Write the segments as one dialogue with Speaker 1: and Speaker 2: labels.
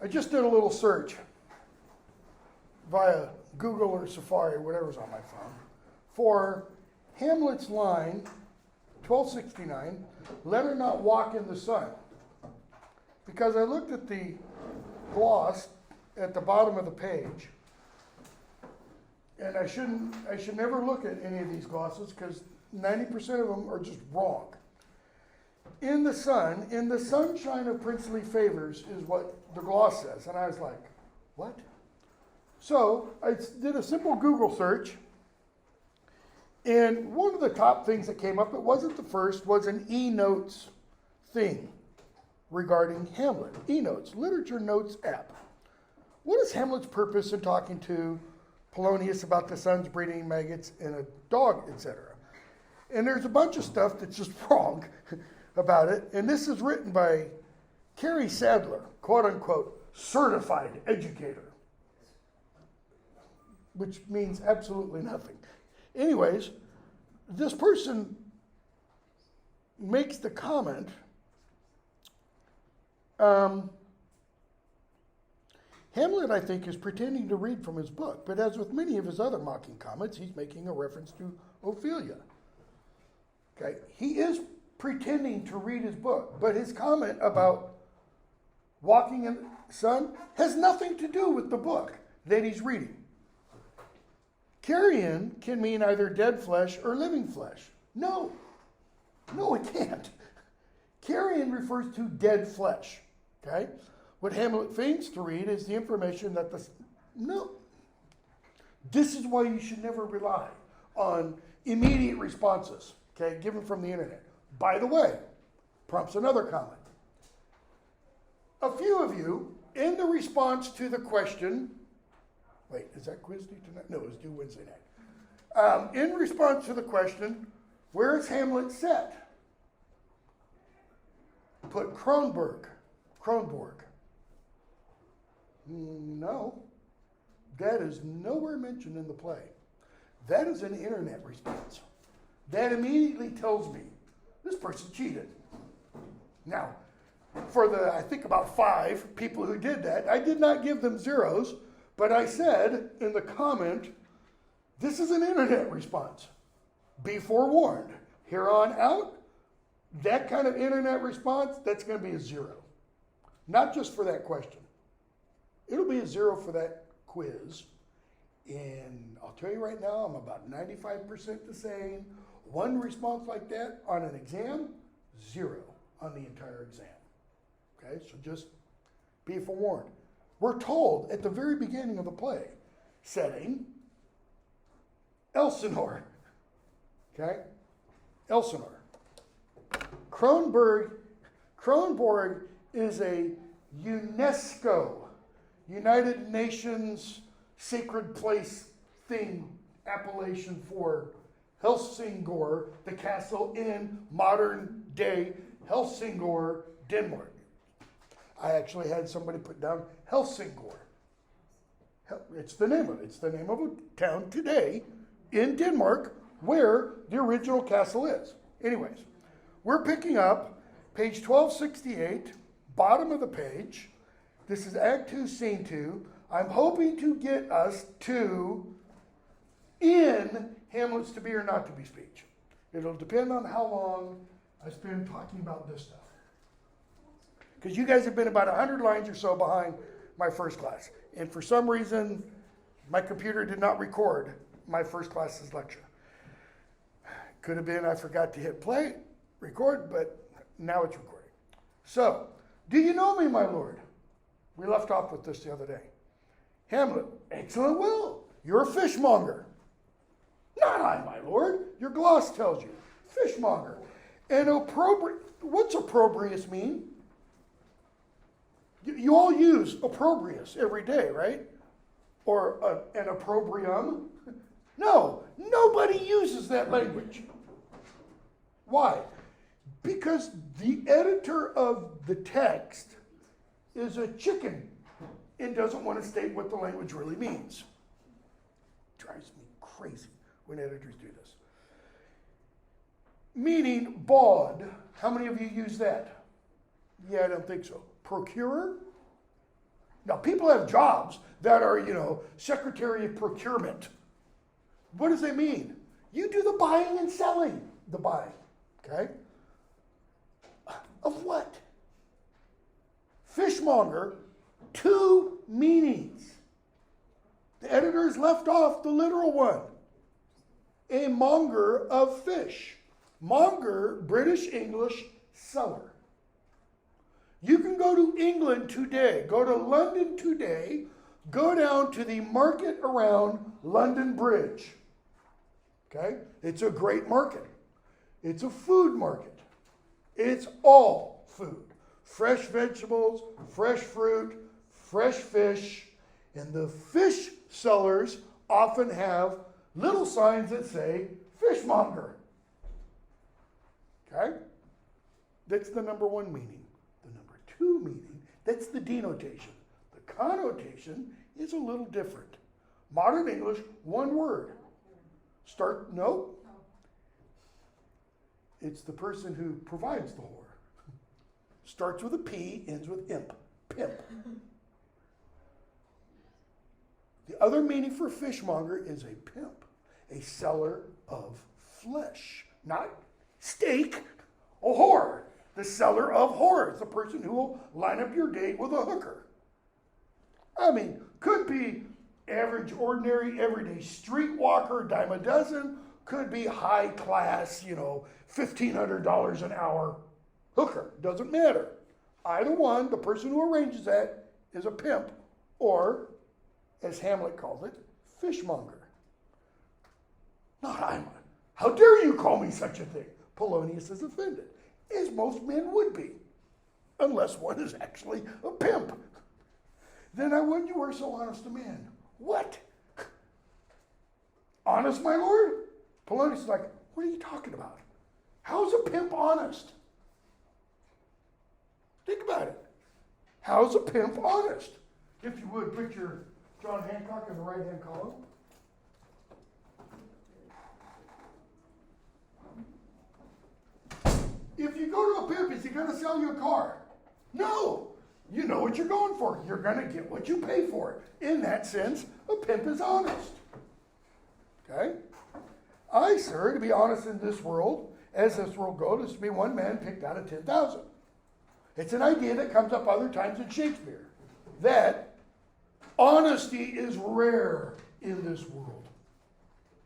Speaker 1: I just did a little search via Google or Safari, whatever's on my phone, for Hamlet's line 1269, let her not walk in the sun. Because I looked at the gloss at the bottom of the page, and I should never look at any of these glosses because 90% of them are just wrong. In the sunshine of princely favors is what the gloss says. And I was like, what? So I did a simple Google search, and one of the top things that came up, it wasn't the first, was an eNotes thing regarding Hamlet. eNotes, literature notes app. What is Hamlet's purpose in talking to Polonius about the sun's breeding maggots in a dog, etc.? And there's a bunch of stuff that's just wrong about it. And this is written by Carrie Sadler, quote unquote, certified educator, which means absolutely nothing. Anyways, this person makes the comment, Hamlet, I think, is pretending to read from his book, but as with many of his other mocking comments, he's making a reference to Ophelia. Okay, he is pretending to read his book, but his comment about walking in the sun has nothing to do with the book that he's reading. Carrion can mean either dead flesh or living flesh. No, it can't. Carrion refers to dead flesh. Okay? What Hamlet feigns to read is the information that This is why you should never rely on immediate responses, okay, given from the internet. By the way, prompts another comment. A few of you, in the response to the question, wait, is that quiz due tonight? No, it's due Wednesday night. In response to the question, where is Hamlet set? Put Kronborg. No, that is nowhere mentioned in the play. That is an internet response. That immediately tells me this person cheated. Now, for the, I think about 5 people who did that, I did not give them zeros, but I said in the comment, this is an internet response. Be forewarned. Here on out, that kind of internet response, that's going to be a 0. Not just for that question. It'll be a 0 for that quiz. And I'll tell you right now, I'm about 95% the same. One response like that on an exam, 0 on the entire exam. Okay, so just be forewarned. We're told at the very beginning of the play, setting, Elsinore. Okay, Elsinore. Kronborg is a UNESCO, United Nations sacred place thing, appellation for Helsingør, the castle in modern day Helsingør, Denmark. I actually had somebody put down Helsingør. It's the name of it. It's the name of a town today in Denmark where the original castle is. Anyways, we're picking up page 1268, bottom of the page. This is Act 2, Scene 2. I'm hoping to get us to in Hamlet's to be or not to be speech. It'll depend on how long I spend talking about this stuff. Because you guys have been about 100 lines or so behind my first class. And for some reason, my computer did not record my first class's lecture. Could have been I forgot to hit play, record, but now it's recording. So, do you know me, my lord? We left off with this the other day. Hamlet, excellent will. You're a fishmonger. Not I, my lord. Your gloss tells you. Fishmonger. And what's opprobrious mean? You all use opprobrious every day, right? Or an opprobrium. No, nobody uses that language. Why? Because the editor of the text is a chicken and doesn't want to state what the language really means. Drives me crazy when editors do this. Meaning bawd. How many of you use that? Yeah, I don't think so. Procurer? Now, people have jobs that are, Secretary of Procurement. What does that mean? You do the buying and selling. The buying, okay? Of what? Fishmonger, 2 meanings. The editors left off the literal one. A monger of fish. Monger, British English, seller. You can go to England today, go to London today, go down to the market around London Bridge. Okay? It's a great market. It's a food market. It's all food. Fresh vegetables, fresh fruit, fresh fish. And the fish sellers often have little signs that say fishmonger. Okay? That's the number 1 meaning. The number 2 meaning, that's the denotation. The connotation is a little different. Modern English, 1 word. No. It's the person who provides the whore. Starts with a P, ends with imp. Pimp. The other meaning for fishmonger is a pimp, a seller of flesh, not steak, a whore. The seller of whores, the person who will line up your date with a hooker. I mean, could be average, ordinary, everyday streetwalker, dime a dozen, could be high class, $1,500 an hour hooker. Doesn't matter. Either one, the person who arranges that is a pimp, or, as Hamlet calls it, fishmonger. How dare you call me such a thing? Polonius is offended, as most men would be, unless one is actually a pimp. Then I wouldn't you were so honest a man. What? Honest, my lord? Polonius is like, what are you talking about? How's a pimp honest? Think about it. How's a pimp honest? If you would, put your John Hancock in the right-hand column. If you go to a pimp, is he going to sell you a car? No. You know what you're going for. You're going to get what you pay for. In that sense, a pimp is honest. Okay? I, sir, to be honest in this world, as this world goes, is to be one man picked out of 10,000. It's an idea that comes up other times in Shakespeare, that honesty is rare in this world.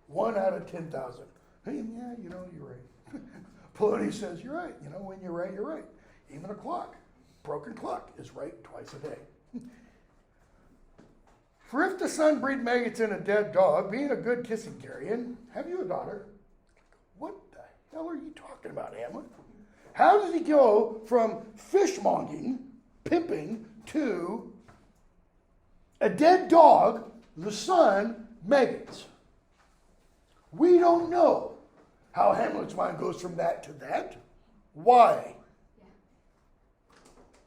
Speaker 1: 1 out of 10,000. Hey, yeah, you're right. Polonius says, you're right. When you're right, you're right. Even a clock, broken clock, is right twice a day. For if the sun breed maggots in a dead dog, being a good kissing carrion, have you a daughter? What the hell are you talking about, Hamlet? How does he go from fishmongering, pimping, to a dead dog, the sun, maggots? We don't know how Hamlet's mind goes from that to that. Why?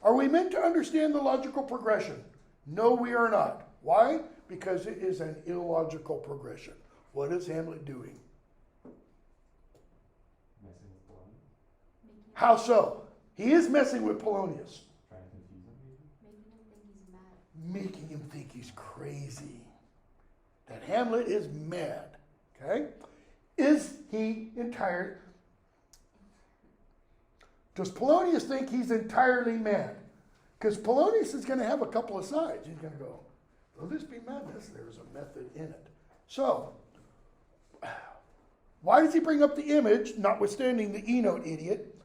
Speaker 1: Are we meant to understand the logical progression? No, we are not. Why? Because it is an illogical progression. What is Hamlet doing? How so? He is messing with Polonius. Making him think he's crazy. That Hamlet is mad. Okay? Is he entirely... Does Polonius think he's entirely mad? Because Polonius is going to have a couple of sides. He's going to go, will this be madness? There's a method in it. So, why does he bring up the image, notwithstanding the E-note idiot?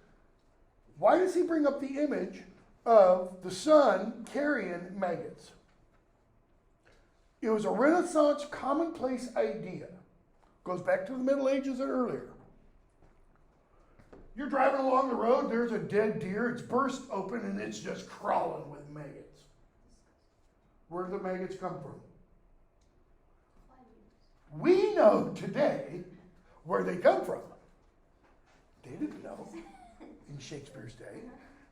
Speaker 1: Why does he bring up the image of the sun carrying maggots? It was a Renaissance commonplace idea. Goes back to the Middle Ages and earlier. You're driving along the road, there's a dead deer, it's burst open and it's just crawling with maggots. Where do the maggots come from? We know today where they come from. They didn't know in Shakespeare's day.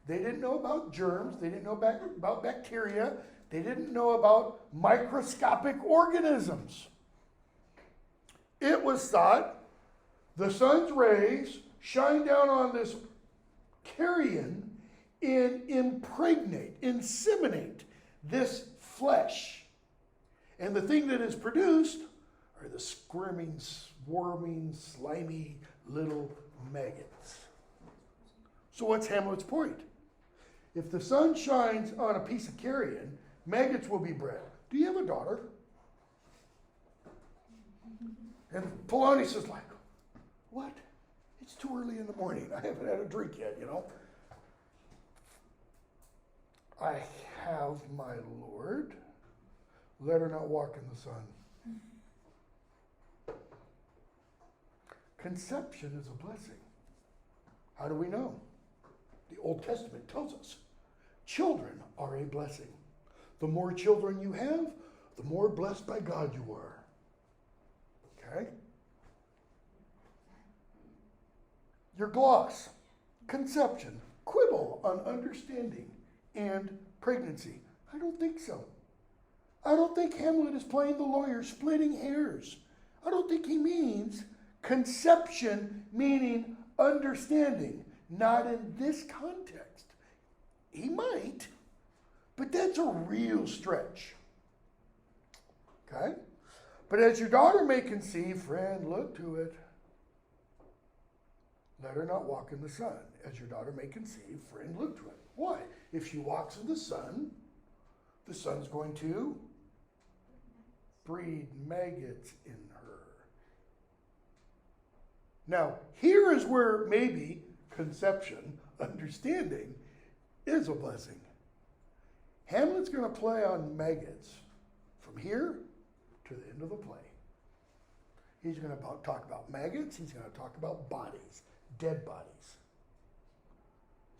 Speaker 1: They didn't know about germs, they didn't know about bacteria, they didn't know about microscopic organisms. It was thought the sun's rays shine down on this carrion and impregnate, inseminate this flesh. And the thing that is produced are the squirming, swarming, slimy little maggots. So what's Hamlet's point? If the sun shines on a piece of carrion, maggots will be bred. Do you have a daughter? And Polonius is like, what? It's too early in the morning. I haven't had a drink yet, you know. I have, my lord. Let her not walk in the sun. Conception is a blessing. How do we know? The Old Testament tells us children are a blessing. The more children you have, the more blessed by God you are. Okay? Your gloss, conception, quibble on understanding and pregnancy. I don't think so. I don't think Hamlet is playing the lawyer, splitting hairs. I don't think he means conception meaning understanding, not in this context. He might, but that's a real stretch. Okay? But as your daughter may conceive, friend, look to it. Let her not walk in the sun. As your daughter may conceive, friend, look to it. Why? If she walks in the sun's going to breed maggots in her. Now, here is where maybe conception, understanding, is a blessing. Hamlet's going to play on maggots from here to the end of the play. He's going to talk about maggots. He's going to talk about bodies, dead bodies.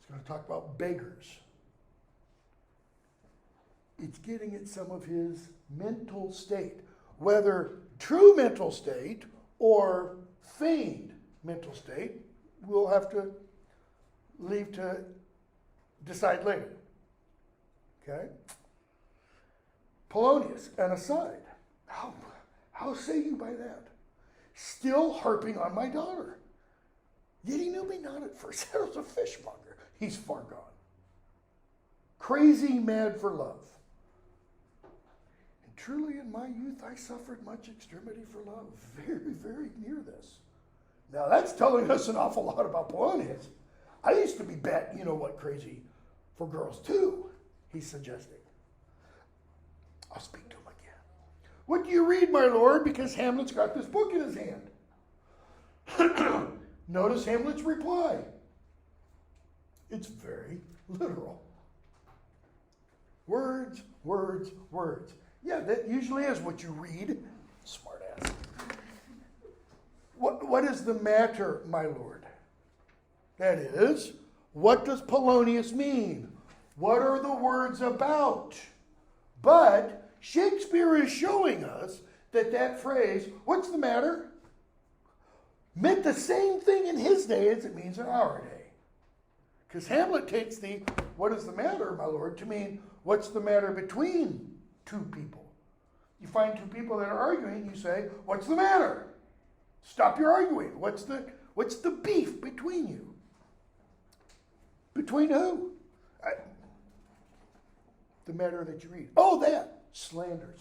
Speaker 1: He's going to talk about beggars. It's getting at some of his mental state, whether true mental state or feigned mental state, we'll have to leave to decide later. Okay? Polonius, an aside. How say you by that? Still harping on my daughter. Yet he knew me not at first. That was a fishmonger. He's far gone. Crazy mad for love. And truly in my youth I suffered much extremity for love. Very, very near this. Now that's telling us an awful lot about Polonius. I used to be bet, you know what, crazy for girls too, he's suggesting. I'll speak to him again. What do you read, my lord? Because Hamlet's got this book in his hand. Notice Hamlet's reply. It's very literal. Words, words, words. Yeah, that usually is what you read. Smart ass. What is the matter, my lord? That is, what does Polonius mean? What are the words about? But Shakespeare is showing us that phrase, what's the matter, meant the same thing in his day as it means in our day. Because Hamlet takes the, what is the matter, my lord, to mean, what's the matter between two people? You find two people that are arguing, you say, what's the matter? Stop your arguing. What's the beef between you? Between who? The matter that you read. Oh, that. Slanders.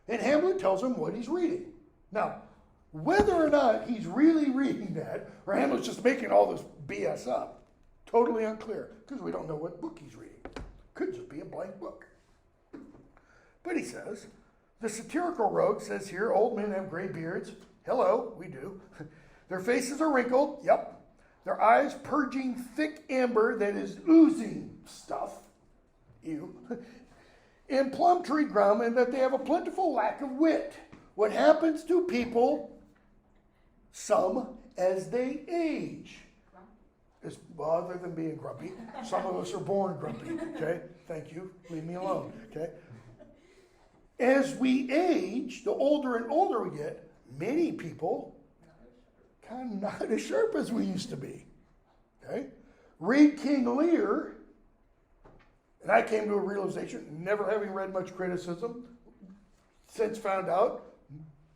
Speaker 1: And Hamlet tells him what he's reading. Now, whether or not he's really reading that, or Hamlet's just making all this BS up, totally unclear, because we don't know what book he's reading. Could just be a blank book. But he says, the satirical rogue says here, old men have gray beards. Hello, we do. Their faces are wrinkled. Yep. Their eyes purging thick amber that is oozing stuff. Ew. And plum tree gum, and that they have a plentiful lack of wit. What happens to people, some, as they age? Is, well, other than being grumpy, some of us are born grumpy. Okay? Thank you. Leave me alone. Okay? As we age, the older and older we get, many people kind of not as sharp as we used to be. Okay? Read King Lear, and I came to a realization, never having read much criticism, since found out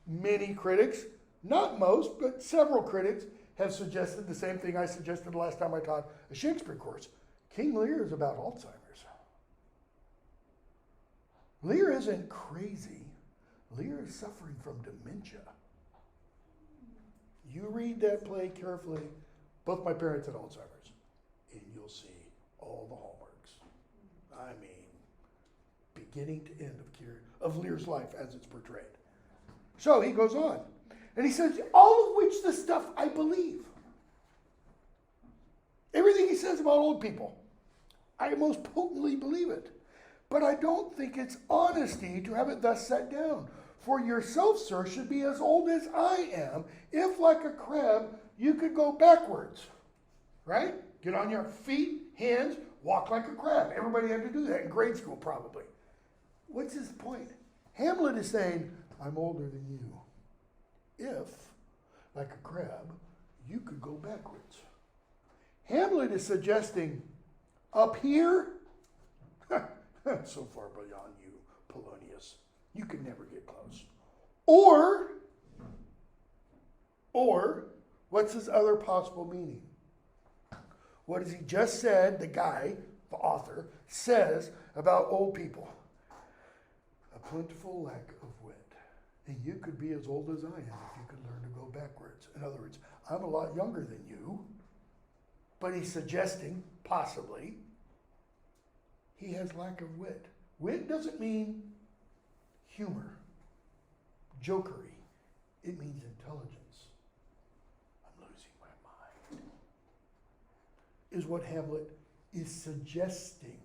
Speaker 1: many critics, not most, but several critics, have suggested the same thing I suggested the last time I taught a Shakespeare course. King Lear is about Alzheimer's. Lear isn't crazy. Lear is suffering from dementia. You read that play carefully. Both my parents had Alzheimer's, and you'll see all the hallmarks. I mean, beginning to end of Lear's life as it's portrayed. So he goes on, and he says, all of which the stuff I believe. Everything he says about old people, I most potently believe it. But I don't think it's honesty to have it thus set down. For yourself, sir, should be as old as I am, if like a crab, you could go backwards. Right? Get on your feet, hands, walk like a crab. Everybody had to do that in grade school, probably. What's his point? Hamlet is saying, I'm older than you. If, like a crab, you could go backwards. Hamlet is suggesting, up here, so far beyond you, Polonius, you can never get close. Or, what's his other possible meaning? What has he just said, the guy, the author, says about old people? A plentiful lack of wit. And you could be as old as I am if you could learn to go backwards. In other words, I'm a lot younger than you, but he's suggesting, possibly, he has lack of wit. Wit doesn't mean humor, jokery. It means intelligence. I'm losing my mind. Is what Hamlet is suggesting.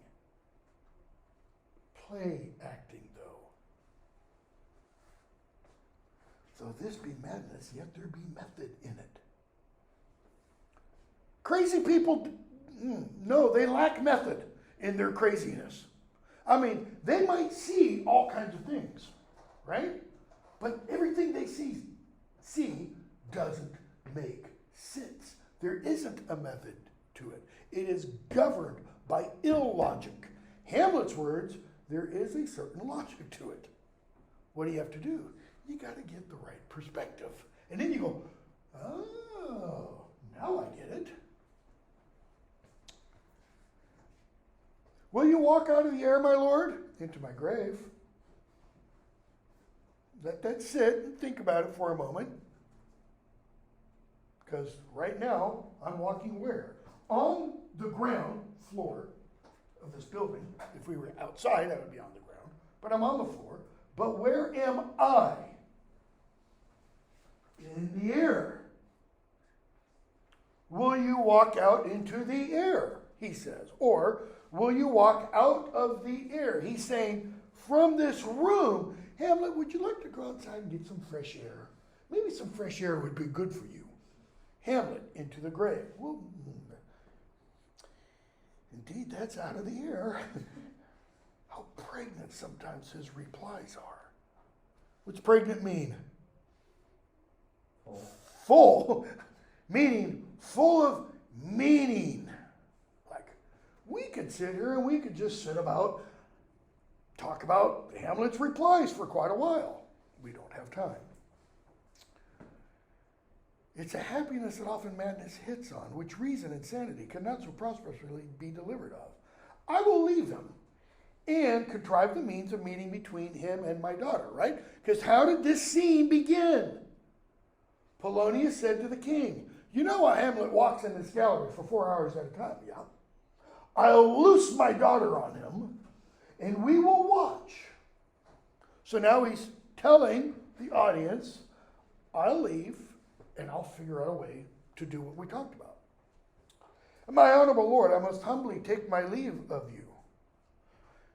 Speaker 1: Play acting, though. Though this be madness, yet there be method in it. Crazy people, no, they lack method in their craziness. I mean, they might see all kinds of things, right? But everything they see doesn't make sense. There isn't a method to it. It is governed by illogic. Hamlet's words, there is a certain logic to it. What do you have to do? You got to get the right perspective. And then you go, oh, now I get it. Will you walk out of the air, my lord, into my grave? Let that sit and think about it for a moment. Because right now, I'm walking where? On the ground floor of this building. If we were outside, I would be on the ground. But I'm on the floor. But where am I? In the air. Will you walk out into the air? He says. Or, will you walk out of the air? He's saying, from this room, Hamlet, would you like to go outside and get some fresh air? Maybe some fresh air would be good for you. Hamlet, into the grave. Well, indeed, that's out of the air. How pregnant sometimes his replies are. What's pregnant mean? Full. Meaning, full of meaning. We could sit here and we could just talk about Hamlet's replies for quite a while. We don't have time. It's a happiness that often madness hits on, which reason and sanity cannot so prosperously be delivered of. I will leave him and contrive the means of meeting between him and my daughter, right? Because how did this scene begin? Polonius said to the king, you know how Hamlet walks in this gallery for 4 hours at a time, yeah? I'll loose my daughter on him, and we will watch. So now he's telling the audience, I'll leave, and I'll figure out a way to do what we talked about. My honorable lord, I must humbly take my leave of you.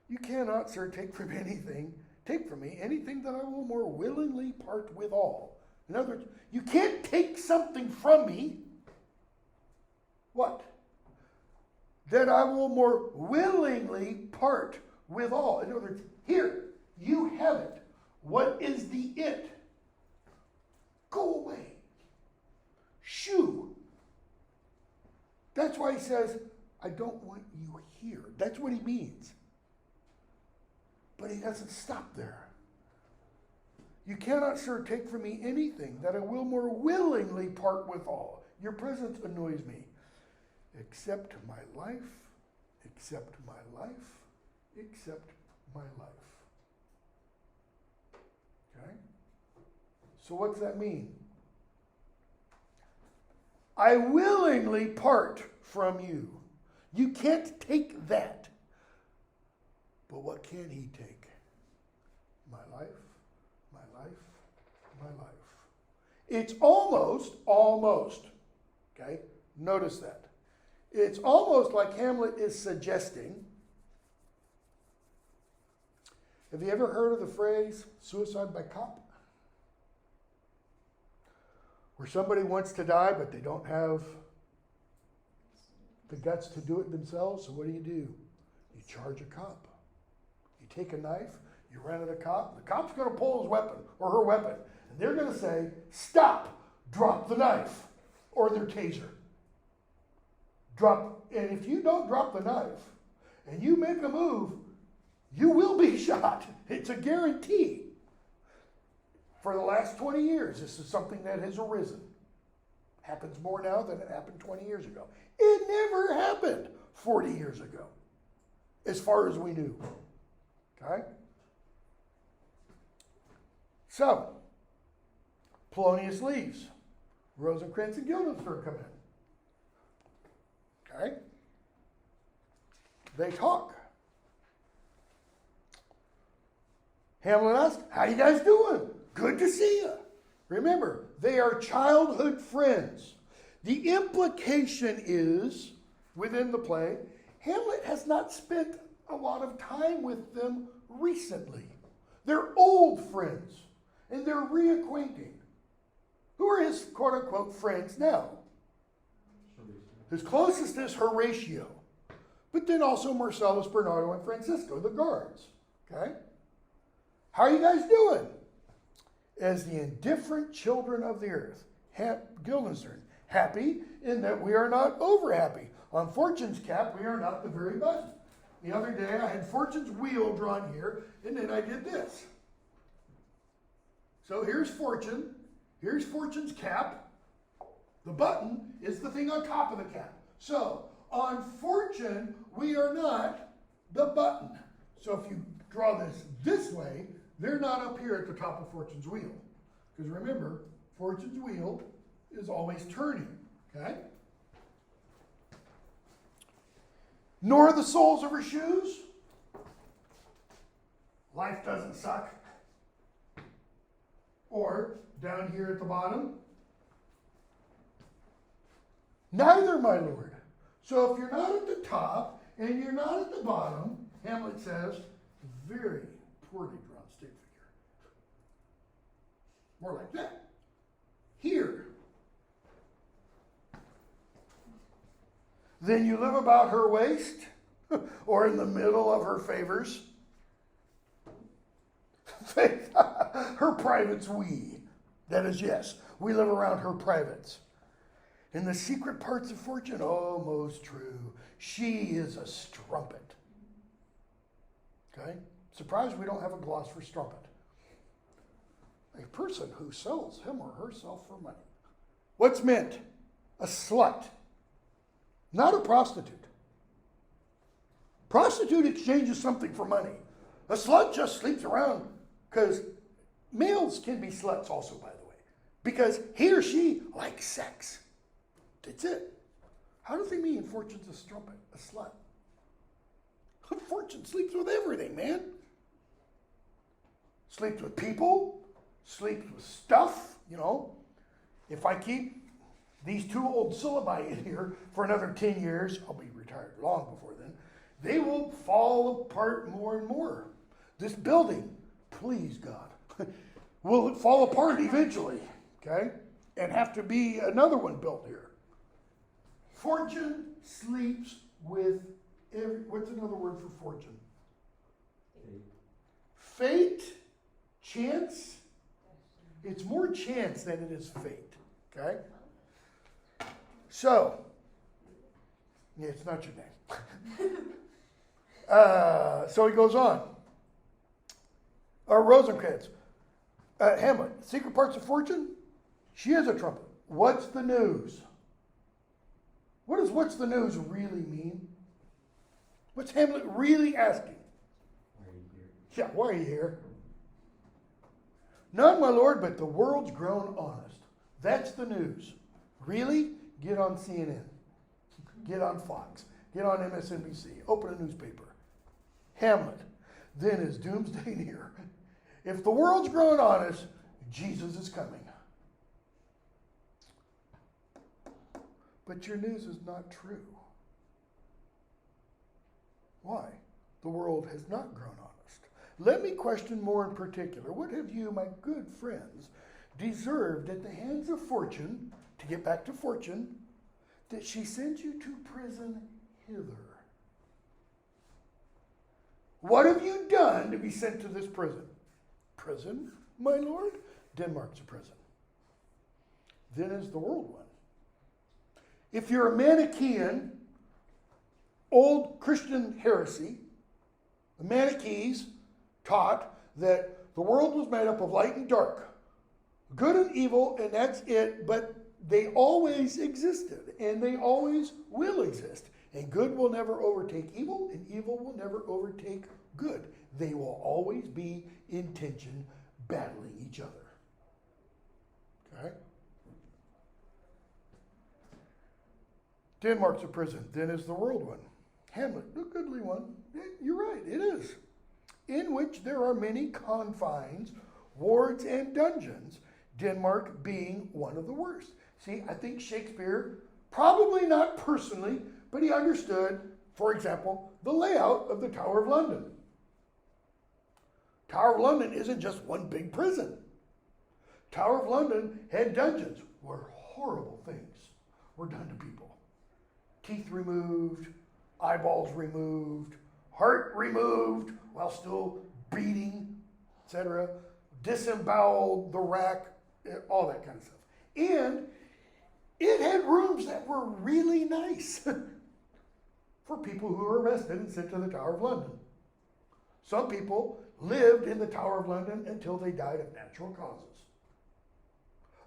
Speaker 1: You cannot, sir, take from me anything that I will more willingly part withal. In other words, you can't take something from me. What? That I will more willingly part with all. In other words, here, you have it. What is the it? Go away. Shoo. That's why he says, I don't want you here. That's what he means. But he doesn't stop there. You cannot, sir, take from me anything that I will more willingly part with all. Your presence annoys me. Except my life, except my life, except my life. So what's that mean? I willingly part from you. You can't take that. But what can he take? My life, my life, my life. It's almost, okay? Notice that. It's almost like Hamlet is suggesting. Have you ever heard of the phrase suicide by cop? Where somebody wants to die, but they don't have the guts to do it themselves, so what do? You charge a cop. You take a knife, you run at a cop, the cop's going to pull his weapon or her weapon, and they're going to say, stop, drop the knife, or their taser. And if you don't drop the knife, and you make a move, you will be shot. It's a guarantee. For the last 20 years, this is something that has arisen. Happens more now than it happened 20 years ago. It never happened 40 years ago, as far as we knew. Okay? So, Polonius leaves. Rosencrantz and Guildenstern come in. Okay? They talk. Hamlet asks, how you guys doing? Good to see you. Remember, they are childhood friends. The implication is, within the play, Hamlet has not spent a lot of time with them recently. They're old friends, and they're reacquainting. Who are his quote-unquote friends now? His closest is Horatio, but then also Marcellus, Bernardo, and Francisco, the guards. Okay? How are you guys doing? As the indifferent children of the earth, Guildenstern, happy in that we are not over happy. On Fortune's cap, we are not the very button. The other day, I had Fortune's wheel drawn here, and then I did this. So here's Fortune. Here's Fortune's cap. The button is the thing on top of the cap. So on Fortune, we are not the button. So if you draw this way, they're not up here at the top of Fortune's wheel. Because remember, Fortune's wheel is always turning. Okay? Nor the soles of her shoes. Life doesn't suck. Or down here at the bottom, neither, my lord. So if you're not at the top and you're not at the bottom, Hamlet says, very poorly drawn stick figure. More like that. Here. Then you live about her waist, or in the middle of her favors. Her privates we. That is, yes, we live around her privates. In the secret parts of Fortune, oh, most true. She is a strumpet. Okay? Surprised we don't have a gloss for strumpet. A person who sells him or herself for money. What's meant? A slut. Not a prostitute. Prostitute exchanges something for money. A slut just sleeps around because males can be sluts also, by the way. Because he or she likes sex. That's it. How does he mean Fortune's a strumpet, a slut? Fortune sleeps with everything, man. Sleeps with people, sleeps with stuff, If I keep these two old syllabi in here for another 10 years, I'll be retired long before then, they will fall apart more and more. This building, please God, will fall apart eventually, okay? And have to be another one built here. Fortune sleeps with what's another word for fortune? Fate, chance. It's more chance than it is fate, okay? So, yeah, it's not your name. So he goes on. Rosencrantz, Hamlet, secret parts of Fortune? She is a trumpet. What's the news? What does what's the news really mean? What's Hamlet really asking?
Speaker 2: Why are you here?
Speaker 1: Yeah, why are you here? None, my lord, but the world's grown honest. That's the news. Really? Get on CNN. Get on Fox. Get on MSNBC. Open a newspaper. Hamlet. Then is doomsday near. If the world's grown honest, Jesus is coming. But your news is not true. Why? The world has not grown honest. Let me question more in particular. What have you, my good friends, deserved at the hands of fortune, to get back to fortune, that she sends you to prison hither? What have you done to be sent to this prison? Prison, my lord? Denmark's a prison. Then is the world one. If you're a Manichaean, old Christian heresy, the Manichees taught that the world was made up of light and dark, good and evil, and that's it, but they always existed, and they always will exist. And good will never overtake evil, and evil will never overtake good. They will always be in tension, battling each other. Okay? Denmark's a prison, then is the world one. Hamlet, a goodly one. You're right, it is. In which there are many confines, wards, and dungeons, Denmark being one of the worst. See, I think Shakespeare, probably not personally, but he understood, for example, the layout of the Tower of London. Tower of London isn't just one big prison. Tower of London had dungeons where horrible things were done to people. Teeth removed, eyeballs removed, heart removed while still beating, etc. Disemboweled the rack, all that kind of stuff. And it had rooms that were really nice for people who were arrested and sent to the Tower of London. Some people lived in the Tower of London until they died of natural causes.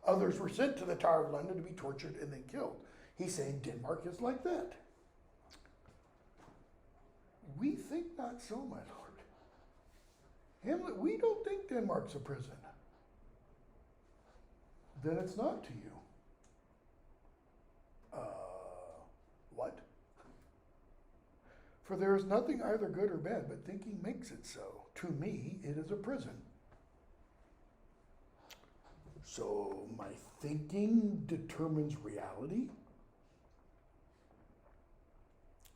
Speaker 1: Others were sent to the Tower of London to be tortured and then killed. He's saying Denmark is like that. We think not so, my lord. Hamlet, we don't think Denmark's a prison. Then it's not to you. What? For there is nothing either good or bad, but thinking makes it so. To me, it is a prison. So my thinking determines reality?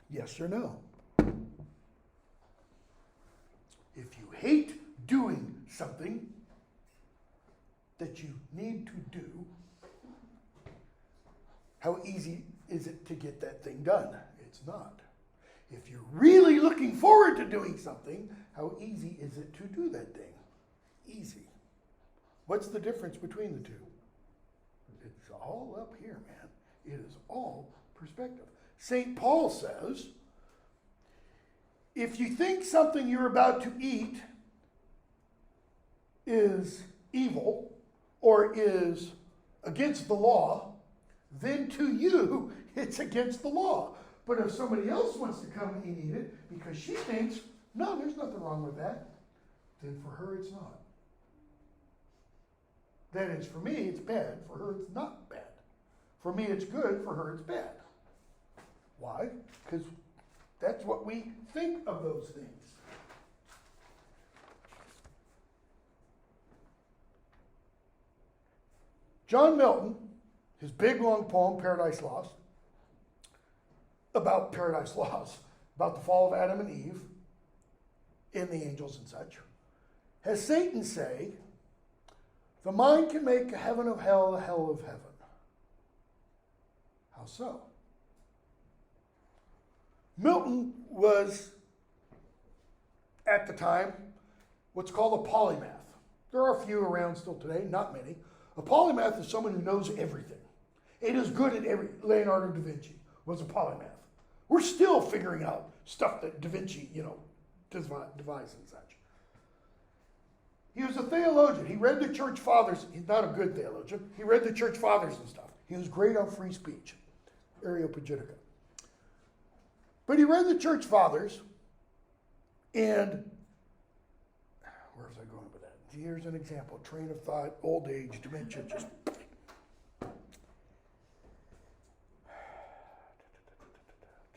Speaker 1: Yes or no? If you hate doing something that you need to do, how easy is it to get that thing done? It's not. If you're really looking forward to doing something, how easy is it to do that thing? Easy. What's the difference between the two? It's all up here, man. It is all perspective. St. Paul says, if you think something you're about to eat is evil or is against the law, then to you it's against the law. But if somebody else wants to come and eat it because she thinks, no, there's nothing wrong with that, then for her it's not. That is, for me it's bad, for her it's not bad. For me it's good, for her it's bad. Why? Because that's what we think of those things. John Milton, his big long poem, Paradise Lost, about paradise lost, about the fall of Adam and Eve, and the angels and such, has Satan say, the mind can make a heaven of hell a hell of heaven. How so? Milton was, at the time, what's called a polymath. There are a few around still today, not many. A polymath is someone who knows everything. It is good at everything. Leonardo da Vinci was a polymath. We're still figuring out stuff that Da Vinci, devised and such. He was a theologian. He read the church fathers. He's not a good theologian. He read the church fathers and stuff. He was great on free speech, Areopagitica. But he read the church fathers, and where's was I going with that? Here's an example. Train of thought, old age, dementia, just...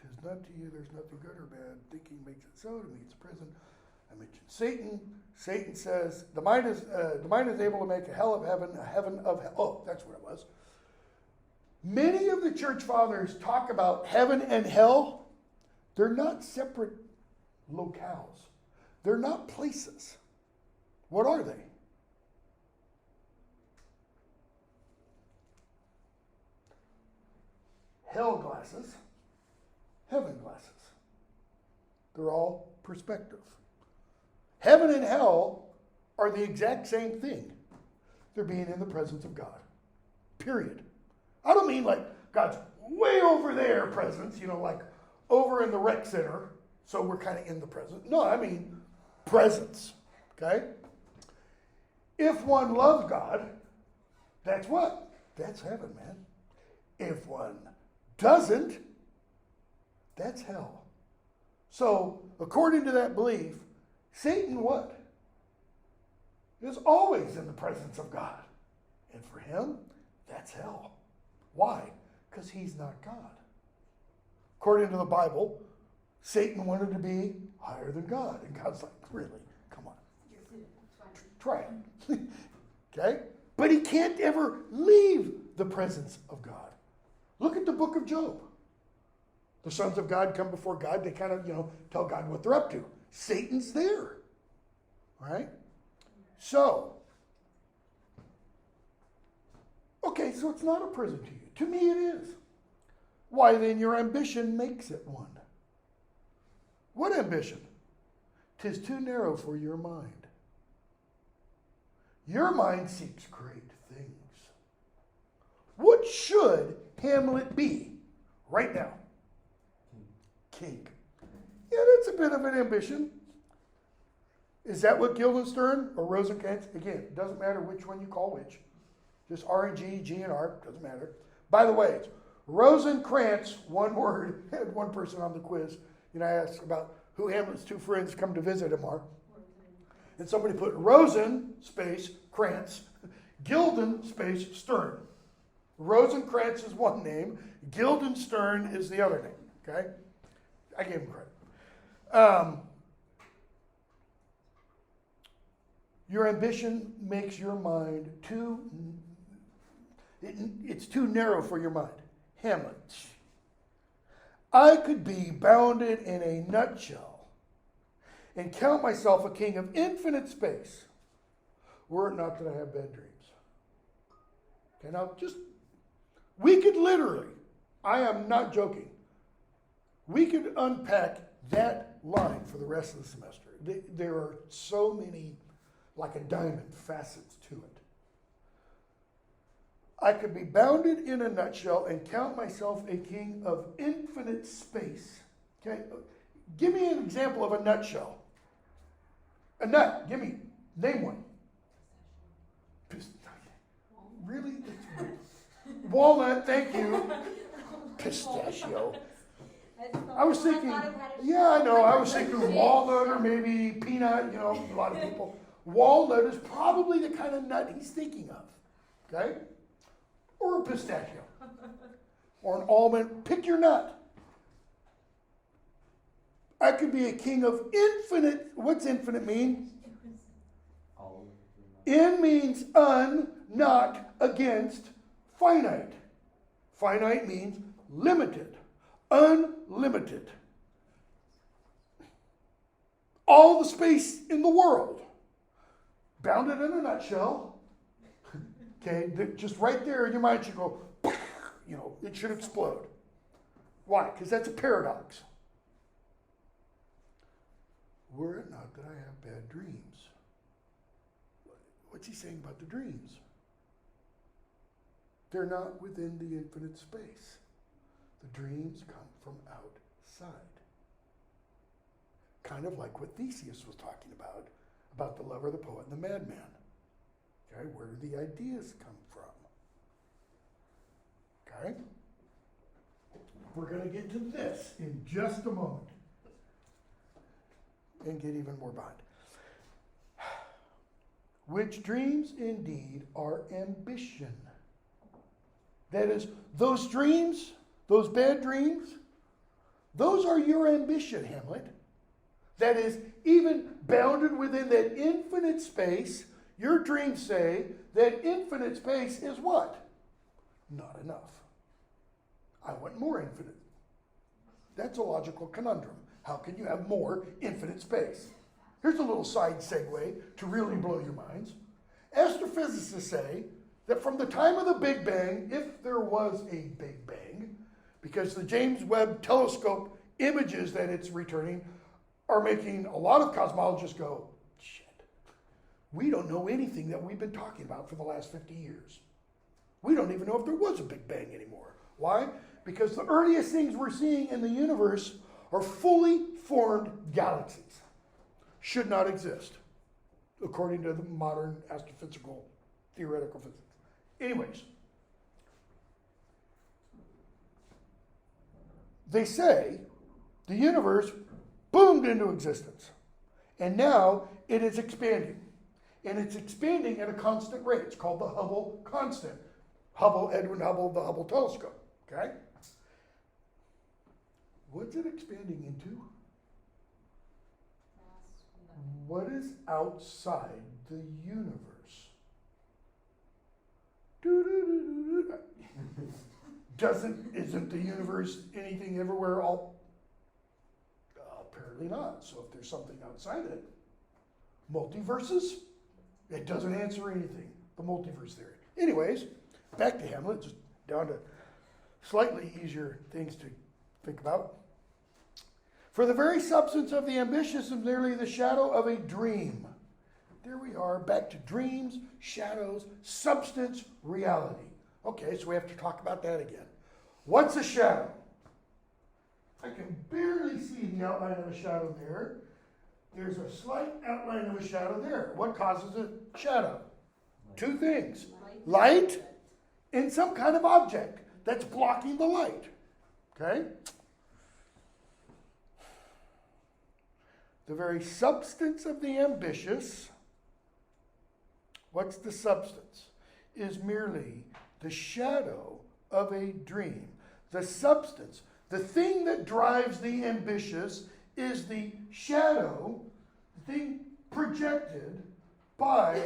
Speaker 1: Tis not to you, there's nothing good or bad. Thinking makes it so. To me, it's present. I mentioned Satan. Satan says the mind is able to make a hell of heaven, a heaven of hell. Oh, that's what it was. Many of the church fathers talk about heaven and hell. They're not separate locales. They're not places. What are they? Hell glasses, heaven glasses. They're all perspective. Heaven and hell are the exact same thing. They're being in the presence of God. Period. I don't mean like God's way over there presence, like over in the rec center, so we're kind of in the present. No, I mean presence. Okay? If one loves God, that's what? That's heaven, man. If one doesn't, that's hell. So, according to that belief, Satan what? Is always in the presence of God. And for him, that's hell. Why? Because he's not God. According to the Bible, Satan wanted to be higher than God. And God's like, really? Come on. Try it. Okay? But he can't ever leave the presence of God. Look at the book of Job. The sons of God come before God. They kind of, tell God what they're up to. Satan's there. Right? So, okay, so it's not a prison to you. To me it is. Why then your ambition makes it one. What ambition? 'Tis too narrow for your mind. Your mind seeks great things. What should Hamlet be right now? King. Yeah, that's a bit of an ambition. Is that what Guildenstern or Rosencrantz? Again, it doesn't matter which one you call which. Just R and G, G and R, doesn't matter. By the way, it's Rosencrantz, one word. Had one person on the quiz. I asked about who Hamlet's two friends come to visit him are. And somebody put Rosen, space, Krantz, Gilden, space, Stern. Rosencrantz is one name. Guildenstern is the other name. Okay? I gave him credit. Your ambition makes your mind it's too narrow for your mind. Hamlet. I could be bounded in a nutshell and count myself a king of infinite space, were it not that I have bad dreams. Okay, now we could literally, I am not joking, we could unpack that line for the rest of the semester. There are so many, like a diamond, facets to it. I could be bounded in a nutshell and count myself a king of infinite space. Okay, give me an example of a nutshell. A nut, name one. Really? Walnut, thank you. Pistachio. I was thinking, yeah, I know. I was thinking walnut or maybe peanut, a lot of people. Walnut is probably the kind of nut he's thinking of. Okay? Or a pistachio. Or an almond. Pick your nut. I could be a king of infinite. What's infinite mean? In means un, not against finite. Finite means limited. Unlimited. All the space in the world. Bounded in a nutshell. Okay, just right there, your mind should go, it should explode. Why? Because that's a paradox. Were it not that I have bad dreams. What's he saying about the dreams? They're not within the infinite space. The dreams come from outside. Kind of like what Theseus was talking about the lover, the poet, and the madman. Okay, where do the ideas come from? Okay? We're going to get to this in just a moment. And get even more behind. which dreams indeed are ambition. That is, those dreams, those bad dreams, those are your ambition, Hamlet. That is, even bounded within that infinite space, your dreams say that infinite space is what? Not enough. I want more infinite. That's a logical conundrum. How can you have more infinite space? Here's a little side segue to really blow your minds. Astrophysicists say that from the time of the Big Bang, if there was a Big Bang, because the James Webb Telescope images that it's returning are making a lot of cosmologists go, shit, we don't know anything that we've been talking about for the last 50 years. We don't even know if there was a Big Bang anymore. Why? Because the earliest things we're seeing in the universe are fully formed galaxies. Should not exist, according to the modern astrophysical theoretical physics. Anyways, they say the universe boomed into existence, and now it is expanding. And it's expanding at a constant rate. It's called the Hubble constant. Edwin Hubble, the Hubble telescope. Okay? What's it expanding into? What is outside the universe? Isn't the universe anything everywhere all? Apparently not. So if there's something outside it, multiverses, it doesn't answer anything. The multiverse theory. Anyways, back to Hamlet, just down to slightly easier things to think about. For the very substance of the ambitious is merely the shadow of a dream. There we are, back to dreams, shadows, substance, reality. Okay, so we have to talk about that again. What's a shadow? I can barely see the outline of a shadow there. There's a slight outline of a shadow there. What causes a shadow? Two things. Light and some kind of object that's blocking the light. Okay? The very substance of the ambitious, what's the substance? Is merely the shadow of a dream. The substance, the thing that drives the ambitious is the shadow, the thing projected by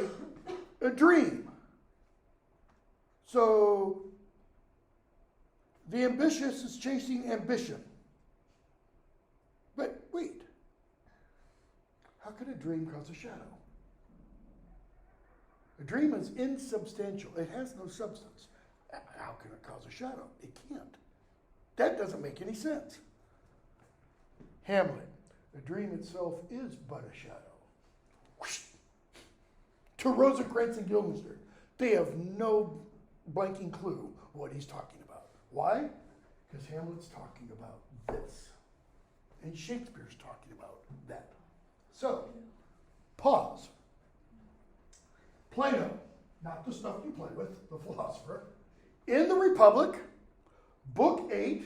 Speaker 1: a dream. So the ambitious is chasing ambition. But wait, how could a dream cause a shadow? A dream is insubstantial. It has no substance. How can it cause a shadow? It can't. That doesn't make any sense. Hamlet, the dream itself is but a shadow. Whoosh. To Rosencrantz and Guildenstern, they have no blanking clue what he's talking about. Why? Because Hamlet's talking about this. And Shakespeare's talking about that. So, pause. Plato, not the stuff you play with, the philosopher. In the Republic, Book 8,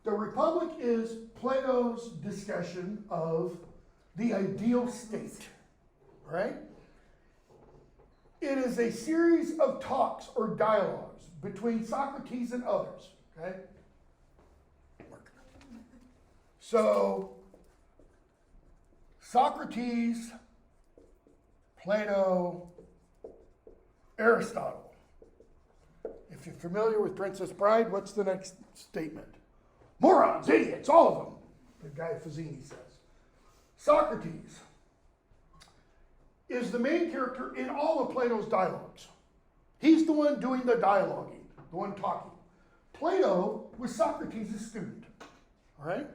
Speaker 1: the Republic is Plato's discussion of the ideal state, right? It is a series of talks or dialogues between Socrates and others, okay? So, Socrates, Plato, Aristotle. If you're familiar with Princess Bride, what's the next statement? Morons, idiots, all of them, the guy Fazzini says. Socrates is the main character in all of Plato's dialogues. He's the one doing the dialoguing, the one talking. Plato was Socrates' student, all right?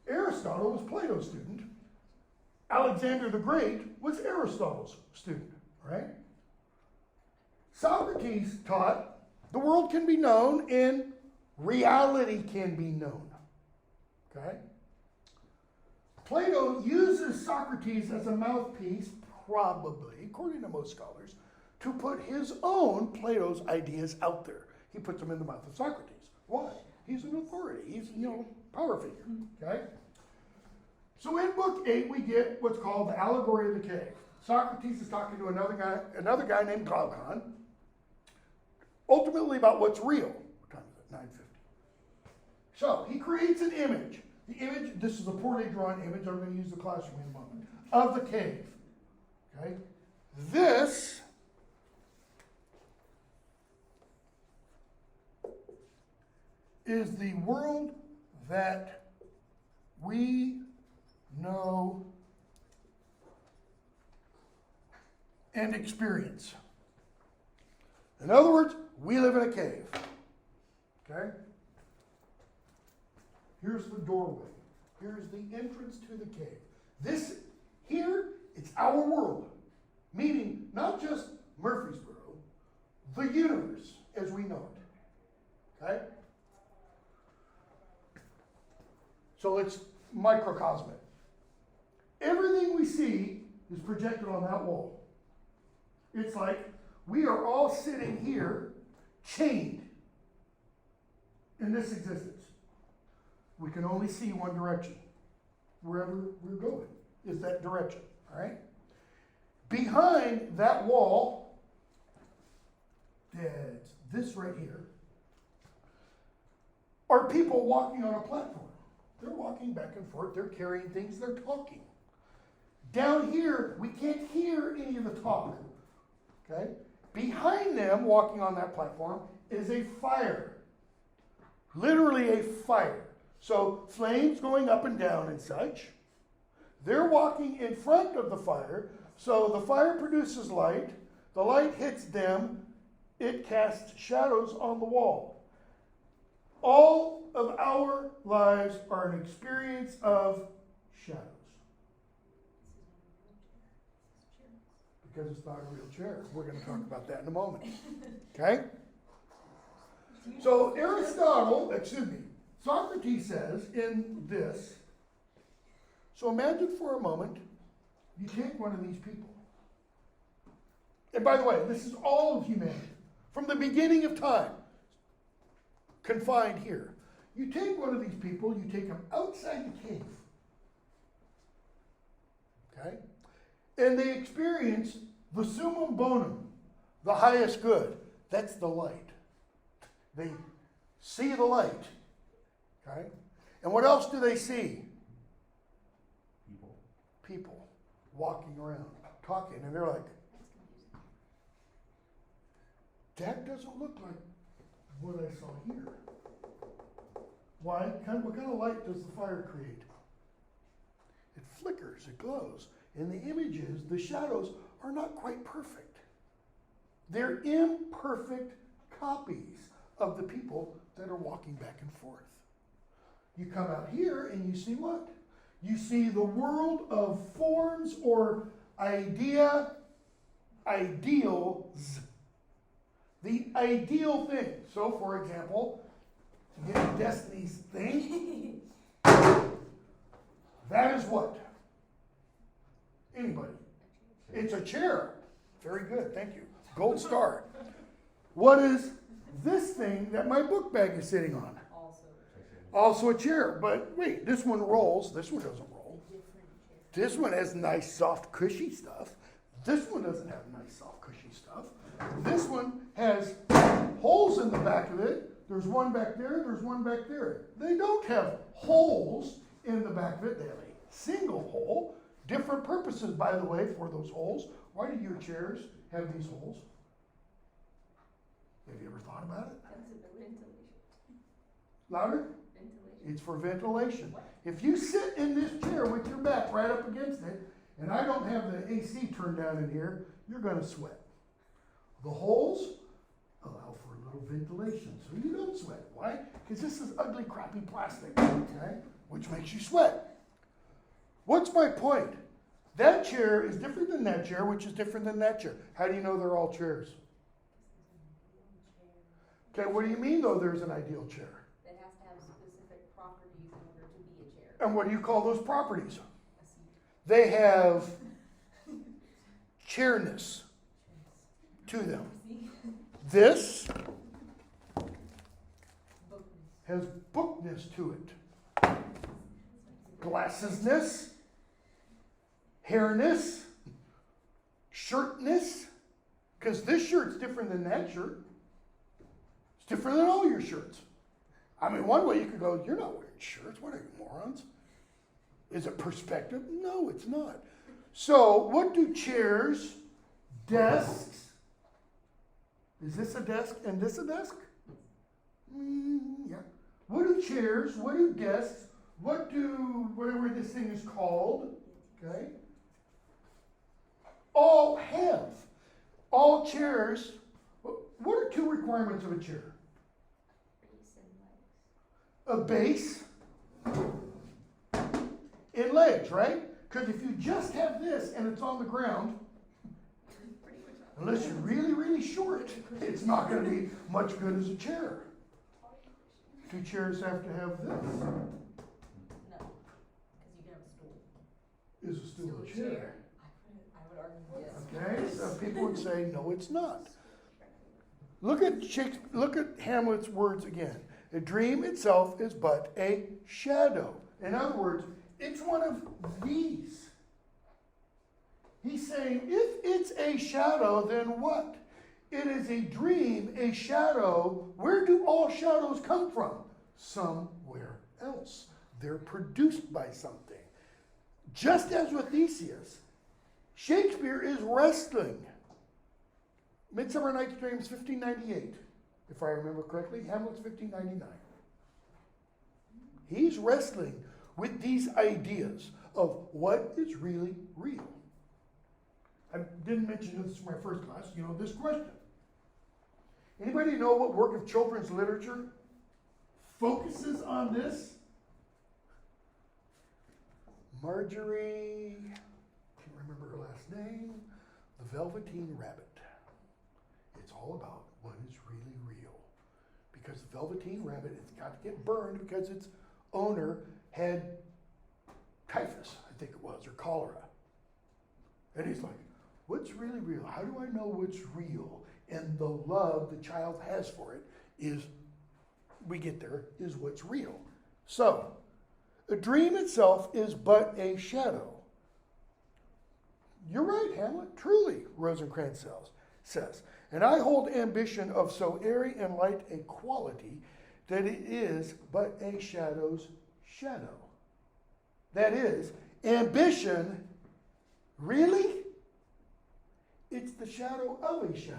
Speaker 1: Aristotle was Plato's student. Alexander the Great was Aristotle's student, right? Socrates taught the world can be known and reality can be known, okay? Plato uses Socrates as a mouthpiece, probably, according to most scholars, to put his own, Plato's ideas out there. He puts them in the mouth of Socrates. Why? He's an authority. He's, power figure, okay? So in Book 8, we get what's called the allegory of the cave. Socrates is talking to another guy named Glaucon, ultimately about what's real. What time is it? 9:50. So he creates an image. The image, this is a poorly drawn image, I'm going to use the classroom in a moment, of the cave. Okay? This is the world that we know and experience. In other words, we live in a cave. Okay? Here's the doorway. Here's the entrance to the cave. This, here, it's our world. Meaning, not just Murfreesboro, the universe as we know it. Okay? So it's microcosmic. Everything we see is projected on that wall. It's like we are all sitting here, chained in this existence. We can only see one direction. Wherever we're going is that direction. All right? Behind that wall, this right here, are people walking on a platform. They're walking back and forth. They're carrying things. They're talking. Down here, we can't hear any of the talk. Okay? Behind them, walking on that platform, is a fire. Literally a fire. So flames going up and down and such. They're walking in front of the fire. So the fire produces light. The light hits them. It casts shadows on the wall. All of our lives are an experience of shadows. Because it's not a real chair. We're going to talk about that in a moment. Okay? So Socrates says in this, so imagine for a moment, you take one of these people. And by the way, this is all of humanity. From the beginning of time, confined here. You take one of these people, you take them outside the cave. Okay? And they experience the summum bonum, the highest good. That's the light. They see the light. Okay? And what else do they see? People walking around, talking, and they're like, that doesn't look like what I saw here. Why? What kind of light does the fire create? It flickers, it glows. And the images, the shadows, are not quite perfect. They're imperfect copies of the people that are walking back and forth. You come out here and you see what? You see the world of forms or ideals. The ideal thing. So, for example, to get Destiny's thing, that is what? Anybody? It's a chair. Very good, thank you. Gold star. What is this thing that my book bag is sitting on? Also a chair. But wait, this one rolls. This one doesn't roll. This one has nice, soft, cushy stuff. This one doesn't have nice, soft, cushy stuff. This one has holes in the back of it. There's one back there. There's one back there. They don't have holes in the back of it. They have a single hole. Different purposes, by the way, for those holes. Why do your chairs have these holes? Have you ever thought about it? Louder? It's for ventilation. If you sit in this chair with your back right up against it, and I don't have the AC turned down in here, you're going to sweat. The holes allow for a little ventilation, so you don't sweat. Why? Because this is ugly, crappy plastic, okay? Which makes you sweat. What's my point? That chair is different than that chair, which is different than that chair. How do you know they're all chairs? Okay, what do you mean, though, there's an ideal chair?
Speaker 2: It has to have specific properties in order to be a chair.
Speaker 1: And what do you call those properties? They have chairness to them. This has bookness to it. Glassesness, hairness, shirtness, because this shirt's different than that shirt. It's different than all your shirts. I mean, one way you could go, you're not wearing shirts. What are you, morons? Is it perspective? No, it's not. So, what do chairs, desks, is this a desk and this a desk? Yeah. What do chairs, what do desks, what do, whatever this thing is called, okay? All have. All chairs, what are two requirements of a chair? A base and legs, right? Because if you just have this and it's on the ground, unless you're really, really short, it's not going to be much good as a chair. Do chairs have to have this?
Speaker 2: No, because you can have a stool.
Speaker 1: Is a stool a chair?
Speaker 2: I would argue yes.
Speaker 1: Okay, some people would say, no, it's not. Look at Hamlet's words again. A dream itself is but a shadow. In other words, it's one of these. He's saying, if it's a shadow, then what? It is a dream, a shadow. Where do all shadows come from? Somewhere else. They're produced by something. Just as with Theseus, Shakespeare is wrestling. Midsummer Night's Dream is 1598, if I remember correctly. Hamlet's 1599. He's wrestling with these ideas of what is really real. I didn't mention this in my first class, this question. Anybody know what work of children's literature focuses on this? Marjorie, can't remember her last name, the Velveteen Rabbit. It's all about what is really real. Because the Velveteen Rabbit has got to get burned because its owner had typhus, I think it was, or cholera. And he's like, what's really real? How do I know what's real? And the love the child has for it is, we get there, is what's real. So, a dream itself is but a shadow. You're right, Hamlet, truly, Rosencrantz says. And I hold ambition of so airy and light a quality that it is but a shadow's shadow. That is, ambition, really? It's the shadow of a shadow.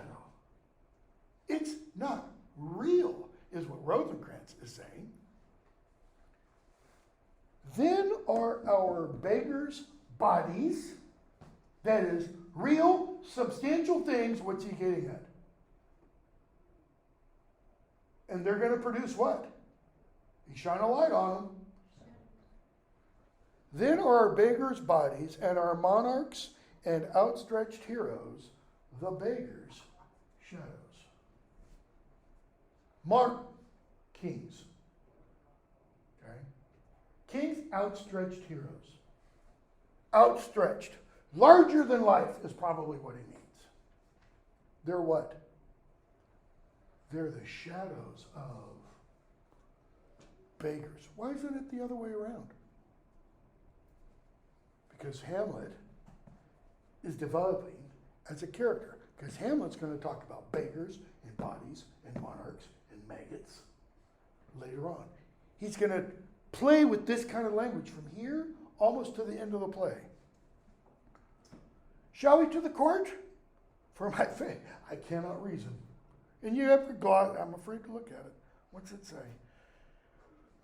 Speaker 1: It's not real, is what Rosencrantz is saying. Then are our beggars' bodies, that is, real, substantial things. What's he getting at? And they're going to produce what? You shine a light on them. Then are our beggars' bodies and our monarchs and outstretched heroes, the beggars' shadows. Mark kings. Okay? Kings, outstretched heroes. Outstretched. Larger than life is probably what he means. They're what? They're the shadows of beggars. Why isn't it the other way around? Because Hamlet is developing as a character. Because Hamlet's going to talk about beggars and bodies and monarchs and maggots later on. He's going to play with this kind of language from here almost to the end of the play. Shall we to the court? For my faith, I cannot reason. And you have to go out, I'm afraid to look at it. What's it say?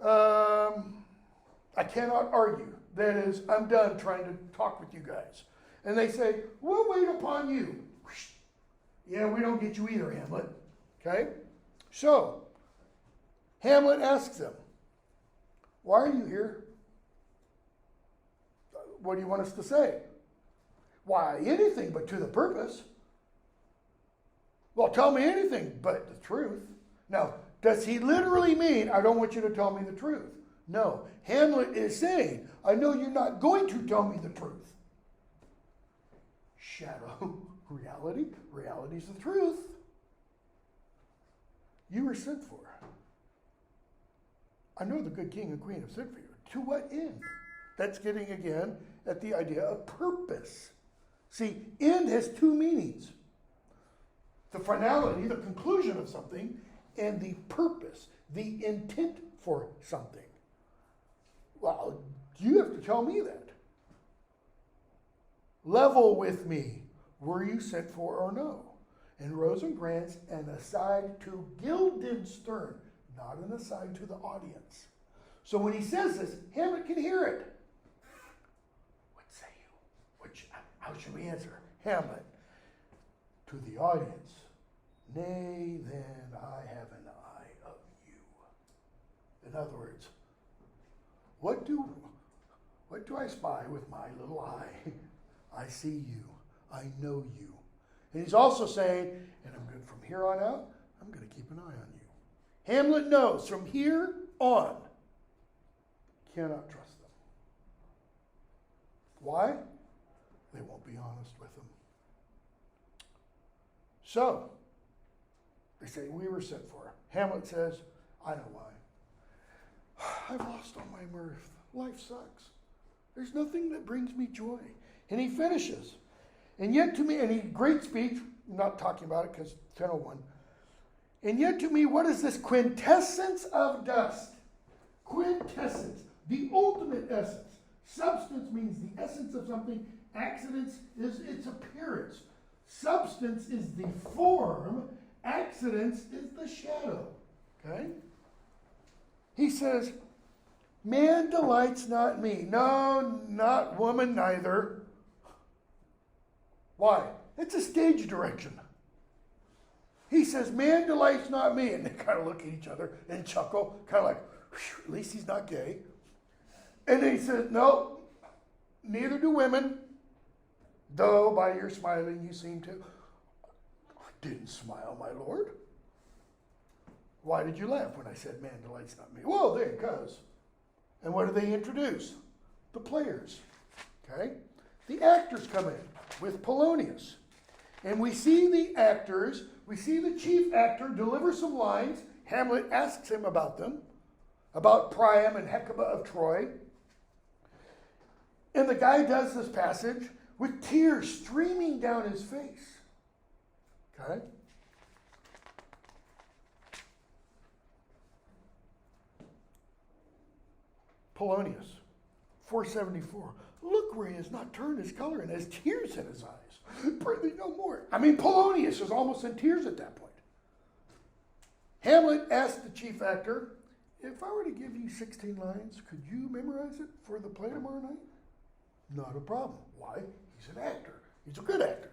Speaker 1: I cannot argue. That is, I'm done trying to talk with you guys. And they say, we'll wait upon you. Yeah, we don't get you either, Hamlet. Okay? So, Hamlet asks them, why are you here? What do you want us to say? Why, anything but to the purpose. Well, tell me anything but the truth. Now, does he literally mean, I don't want you to tell me the truth? No. Hamlet is saying, I know you're not going to tell me the truth. Shadow, reality. Reality is the truth. You were sent for. I know the good king and queen have sent for you. To what end? That's getting again at the idea of purpose. See, end has two meanings. The finality, the conclusion of something, and the purpose, the intent for something. Well, you have to tell me that. Level with me. Were you sent for or no? And Rosencrantz, an aside to Guildenstern, not an aside to the audience. So when he says this, Hamlet can hear it. What say you? How should we answer? Hamlet, to the audience, nay, then I have an eye of you. In other words, what do I spy with my little eye? I see you. I know you. And he's also saying, and I'm good from here on out, I'm going to keep an eye on you. Hamlet knows from here on, cannot trust them. Why? They won't be honest with him. So, they say, we were sent for. Hamlet says, I know why. I've lost all my mirth. Life sucks. There's nothing that brings me joy. And he finishes. And yet to me, and he, great speech, I'm not talking about it because 10:01. And yet to me, what is this quintessence of dust? Quintessence, the ultimate essence. Substance means the essence of something. Accidents is its appearance. Substance is the form. Accidents is the shadow. Okay? He says, man delights not me. No, not woman neither. Why? It's a stage direction. He says, man delights not me. And they kind of look at each other and chuckle, kind of like, at least he's not gay. And then he says, no, neither do women, though by your smiling you seem to. I didn't smile, my lord. Why did you laugh when I said man delights not me? Well, then, because. And what do they introduce? The players. Okay? The actors come in with Polonius. And we see the actors, we see the chief actor deliver some lines. Hamlet asks him about them, about Priam and Hecuba of Troy. And the guy does this passage with tears streaming down his face. Okay? Polonius, 474. Look where he has not turned his color and has tears in his eyes. Pray no more. I mean, Polonius is almost in tears at that point. Hamlet asked the chief actor, if I were to give you 16 lines, could you memorize it for the play tomorrow night? Not a problem. Why? He's an actor. He's a good actor.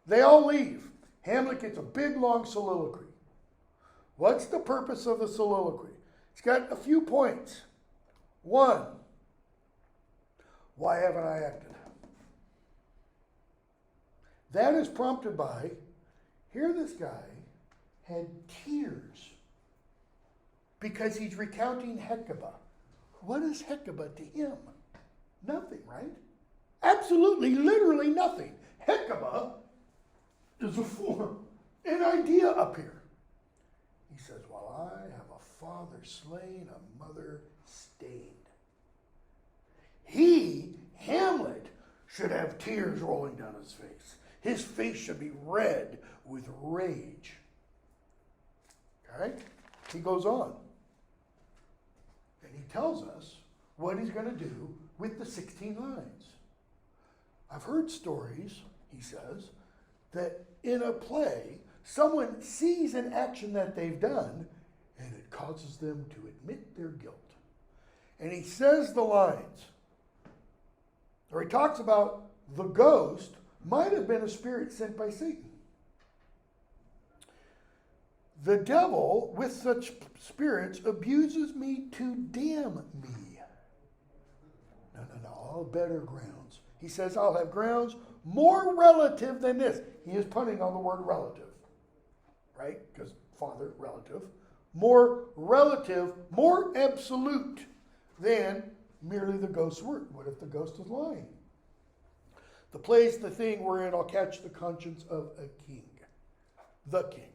Speaker 1: They all leave. Hamlet gets a big, long soliloquy. What's the purpose of the soliloquy? It's got a few points. One, why haven't I acted? That is prompted by, here this guy had tears because he's recounting Hecuba. What is Hecuba to him? Nothing, right? Absolutely, literally nothing. Hecuba is a form, an idea up here. He says, while I have a father slain, a mother stained. He, Hamlet, should have tears rolling down his face. His face should be red with rage. Okay? He goes on. And he tells us what he's going to do with the 16 lines. I've heard stories, he says, that in a play, someone sees an action that they've done, and it causes them to admit their guilt. And he says the lines, or he talks about the ghost might have been a spirit sent by Satan. The devil, with such spirits, abuses me to damn me. No, all better grounds. He says, I'll have grounds more relative than this. He is punning on the word relative, right? Because father, relative. More relative, more absolute than merely the ghost's word. What if the ghost is lying? The play's the thing wherein I'll catch the conscience of a king. The king.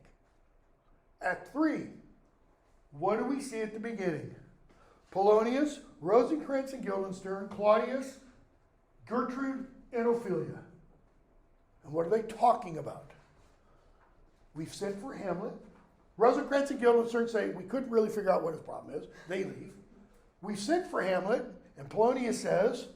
Speaker 1: Act 3. What do we see at the beginning? Polonius, Rosencrantz and Guildenstern, Claudius, Gertrude, and Ophelia. And what are they talking about? We've sent for Hamlet. Rosencrantz and Guildenstern say we couldn't really figure out what his problem is. They leave. We sent for Hamlet, and Polonius says,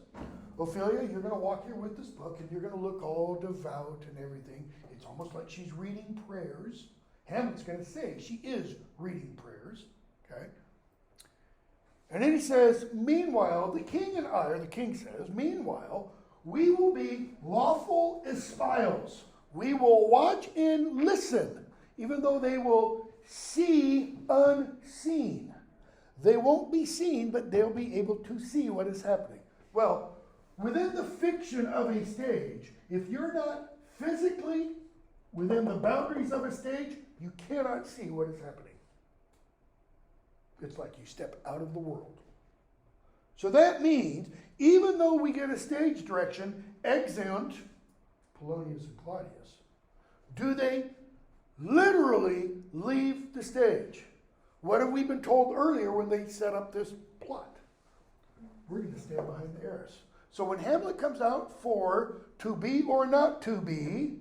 Speaker 1: Ophelia, you're going to walk here with this book, and you're going to look all devout and everything. It's almost like she's reading prayers. Hamlet's going to say she is reading prayers. Okay? And then he says, meanwhile, the king and I, or the king says, meanwhile, we will be lawful espials. We will watch and listen, even though they will see unseen. They won't be seen, but they'll be able to see what is happening. Well, within the fiction of a stage, if you're not physically within the boundaries of a stage, you cannot see what is happening. It's like you step out of the world. So that means, even though we get a stage direction, exeunt Polonius and Claudius, do they literally leave the stage? What have we been told earlier when they set up this plot? We're going to stand behind the heiress. So when Hamlet comes out for to be or not to be,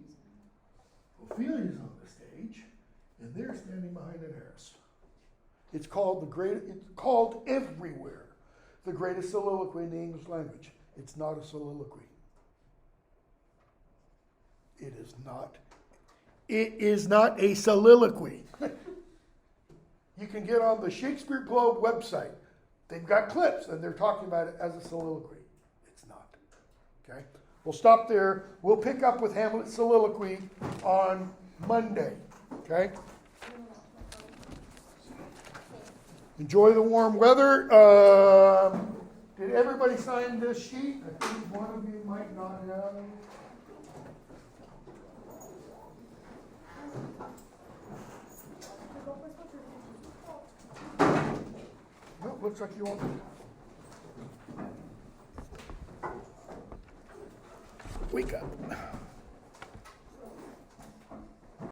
Speaker 1: Ophelia's on the stage, and they're standing behind an heiress. It's called it's called everywhere the greatest soliloquy in the English language. It's not a soliloquy. It is not. It is not a soliloquy. You can get on the Shakespeare Globe website. They've got clips, and they're talking about it as a soliloquy. It's not. Okay? We'll stop there. We'll pick up with Hamlet's soliloquy on Monday. Okay? Enjoy the warm weather. Did everybody sign this sheet? I think one of you might not have. No, looks like you want to. Wake up.